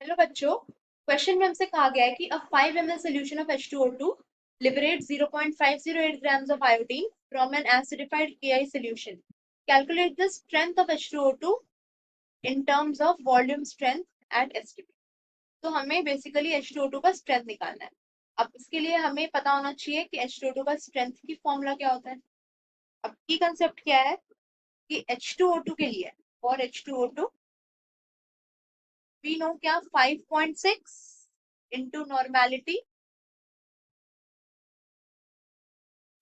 Hello बच्चों, question में हमसे कहा गया है कि अ 5 ml solution of H2O2 liberates 0.508 grams of iodine from an acidified Ki solution. Calculate the strength of H2O2 in terms of volume strength at STP. तो हमें बेसिकली H2O2 का स्ट्रेंथ निकालना है। अब इसके लिए हमें पता होना चाहिए कि H2O2 का स्ट्रेंथ की फॉर्मूला क्या होता है। अब की कंसेप्ट क्या है कि H2O2 के लिए और H2O2 वी नो क्या 5.6 into normality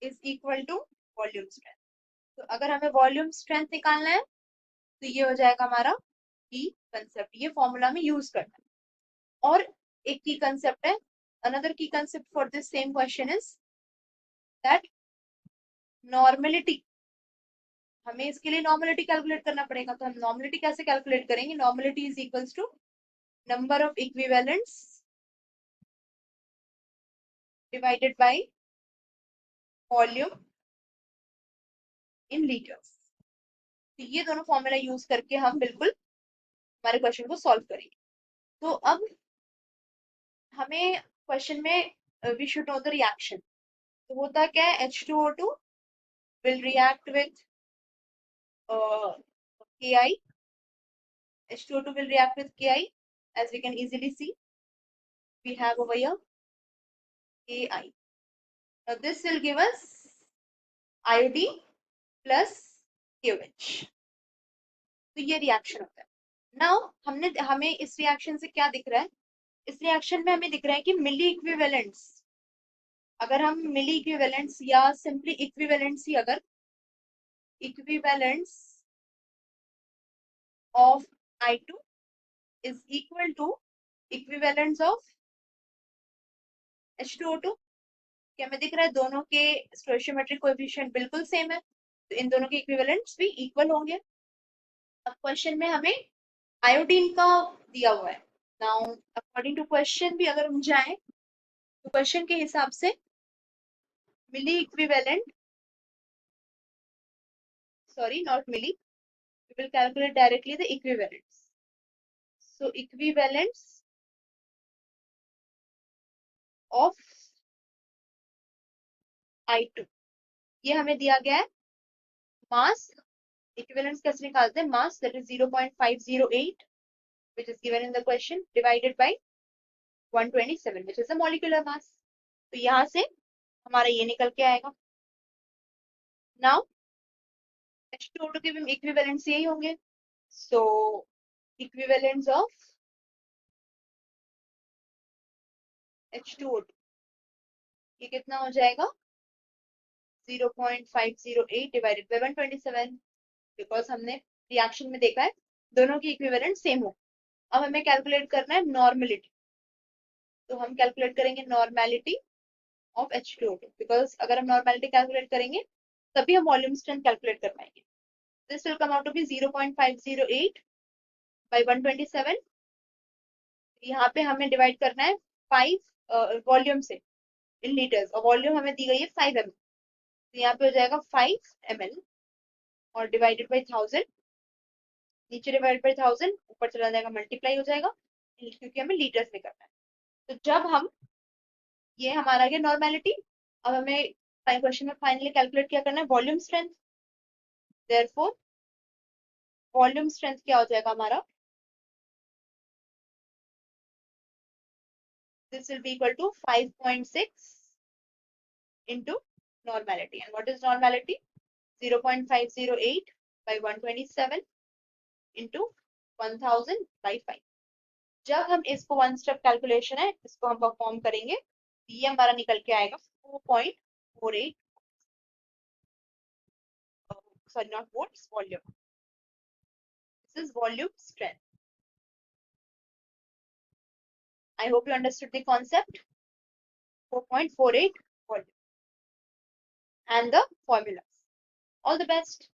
is equal to volume strength. तो अगर हमें वॉल्यूम स्ट्रेंथ निकालना है तो ये हो जाएगा हमारा की कंसेप्ट, ये फॉर्मूला में यूज करना है। और एक की कंसेप्ट है, अनदर की concept for this same question is that normality. हमें इसके लिए नॉर्मेलिटी कैलकुलेट करना पड़ेगा। तो हम नॉर्मेलिटी कैसे कैलकुलेट करेंगे? Normality is equals to number of equivalents divided by volume in litres. तो ये दोनों फॉर्मूला यूज करके हम बिल्कुल हमारे क्वेश्चन को सॉल्व करेंगे। तो अब हमें क्वेश्चन में we should know the reaction. तो होता क्या है, H2O2 will react with Ki. H2O2 will react with Ki, as we can easily see. We have over here Ki. Now this will give us iodine plus KOH. तो ये reaction होता है। Now हमें इस रिएक्शन से क्या दिख रहा है? इस रिएक्शन में हमें दिख रहा है कि मिली इक्विवेलेंट्स, अगर हम मिली इक्विवेलेंट्स या सिंपली इक्विवेलेंट्स ही, अगर equivalents of I2 is equal to equivalence of H2O2। क्या हमें दिख रहा है? दोनों के स्टोइचियोमेट्रिक कोएफिशिएंट बिल्कुल सेम है, तो इन दोनों के इक्विवेलेंट्स भी इक्वल होंगे। अब क्वेश्चन में हमें आयोडीन का दिया हुआ है। नाउ अकॉर्डिंग टू क्वेश्चन भी अगर हम जाएं तो क्वेश्चन के हिसाब से milli equivalent, sorry not milli, we will calculate directly the equivalents. So equivalents of I2, ये हमें दिया गया है मास। इक्विवेलेंस कैसे निकालते हैं? Mass that is 0.508 which is given in the question divided by 127 which is the molecular mass। तो यहाँ से हमारा ये निकल के आएगा। नाउ H2O2 के भी इक्विवेलेंट्स यही होंगे। सो इक्विवेलेंट्स ऑफ H2O2 ये कितना हो जाएगा? 0.508 डिवाइडेड बाय 127, बिकॉज हमने रिएक्शन में देखा है दोनों की इक्विवेलेंट सेम हो। अब हमें कैलकुलेट करना है नॉर्मेलिटी। तो हम कैलकुलेट करेंगे नॉर्मेलिटी ऑफ H2O2, बिकॉज अगर हम नॉर्मेलिटी कैलकुलेट करेंगे तभी हम वॉल्यूम स्ट्रेंथ कैलकुलेट कर पाएंगे। This will come out to be 0.508 by 127। यहाँ पे हमें डिवाइड करना है 5 वॉल्यूम से इन लीटर्स, और वॉल्यूम हमें दी गई है 5 ml। तो यहाँ पे हो जाएगा 5 ml और डिवाइडेड बाय 1000, नीचे डिवाइड बाय 1000, ऊपर चला जाएगा मल्टीप्लाई हो जाएगा, क्योंकि हमें लीटर्स में करना है। तो जब हम, ये हमारा गया नॉर्मेलिटी। अब हमें क्वेश्चन में फाइनली कैलकुलेट क्या करना है? Volume strength. Therefore volume strength क्या हो जाएगा हमारा? This will be equal to 5.6 into normality. And what is normality? 0.508 by 127 into 1000 by 5। जब हम इसको वन स्टेप कैलकुलेशन है इसको हम परफॉर्म करेंगे, ये हमारा निकल के आएगा 4.48, sorry not volts, volume। This is volume strength। I hope you understood the concept, 4.48 volume and the formulas. All the best.